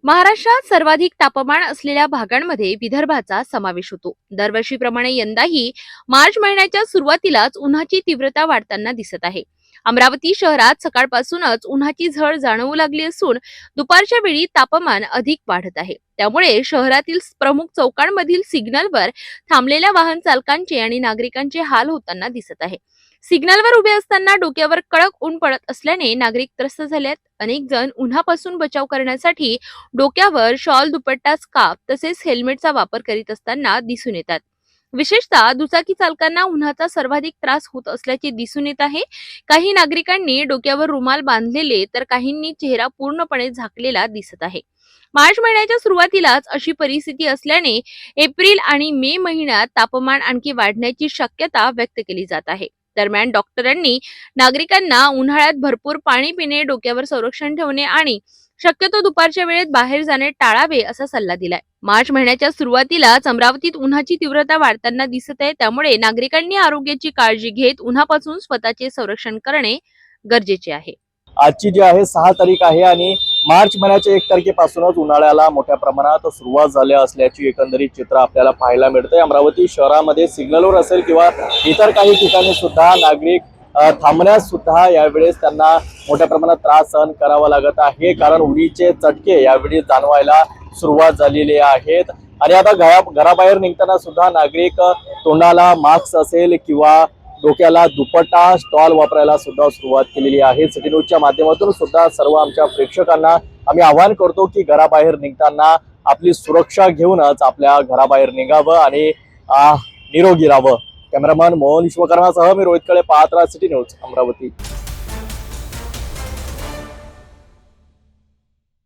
महाराष्ट्रात सर्वाधिक तापमान असलेल्या भागांमध्ये विदर्भाचा समावेश होतो। दरवर्षीप्रमाणे यंदाही मार्च महिन्याच्या सुरुवातीलाच उन्हाची तीव्रता वाढताना दिसत आहे। अमरावती शहरात सकाळपासूनच उन्हाची झळ जाणवू लागली असून दुपारच्या वेळी तापमान अधिक वाढत आहे। त्यामुळे शहरातील प्रमुख चौकांमधील सिग्नलवर थांबलेल्या वाहन चालकांचे आणि नागरिकांचे हाल होताना दिसत आहे। सिग्नलवर उभे असताना डोक्यावर कडक ऊन पडत असल्याने नागरिक त्रस्त झालेत। अनेक जण उन्हापासून बचाव करण्यासाठी डोक्यावर शॉल, दुपट्टा, स्कार्फ तसेच हेल्मेटचा वापर करीत असताना दिसून येतात। विशेषतः दुचाकी चालकांना उन्हाचा सर्वाधिक त्रास होत असल्याचे दिसून येत आहे। काही नागरिकांनी डोक्यावर रुमाल बांधलेले तर काहींनी चेहरा पूर्णपणे झाकलेला दिसत आहे। मार्च महिन्याच्या सुरुवातीलाच अशी परिस्थिती असल्याने एप्रिल आणि मे महिन्यात तापमान आणखी वाढण्याची शक्यता व्यक्त केली जात आहे। दरम्यान डॉक्टरांनी नागरिकांना उन्हाळ्यात भरपूर पाणी पिणे, डोक्यावर संरक्षण ठेवणे आणि शक्यतो दुपारच्या वेळेत बाहेर जाणे टाळावे असा सल्ला दिलाय। मार्च महिन्याच्या सुरुवातीलाच अमरावतीत उन्हाची तीव्रता वाढताना दिसत आहे। त्यामुळे नागरिकांनी आरोग्याची काळजी घेत उन्हापासून स्वतःचे संरक्षण करणे गरजेचे आहे। आजची जी आहे 6 तारीख आहे आणि मार्च महिन्याच्या 1 तारखेपासूनच उन्हाळ्याला मोठ्या प्रमाणात सुरुवात झाली असल्याची एकंदरीत चित्र आपल्याला पाहायला मिळतंय। अमरावती शहरामध्ये सिग्नलवर असेल किंवा इतर काही ठिकाणी सुद्धा नागरिक थांबण्यास सुद्धा यावेळेस त्यांना मोठ्या प्रमाणात त्रास सहन करावा लागत आहे, कारण उन्हाचे चटके यावेळी जाणवायला सुरुवात झालेली आहेत। आणि आता घराबाहेर निघताना सुद्धा नागरिक तोंडाला मास्क असेल किंवा डोक्याला दुपट्टा, स्टॉल वापरायला सुद्धा सुरुवात केलेली आहे। सिटी न्यूजच्या माध्यमातून सुद्धा सर्व आमच्या प्रेक्षकांना आम्ही आवाहन करतो की घराबाहेर निघताना आपली सुरक्षा घेऊनच आपल्या घराबाहेर निघावं आणि निरोगी राहावं। कॅमेरामन मोहन विश्वकर्मासह मी रोहित कळे, पाहत राहा सिटी न्यूज अमरावती।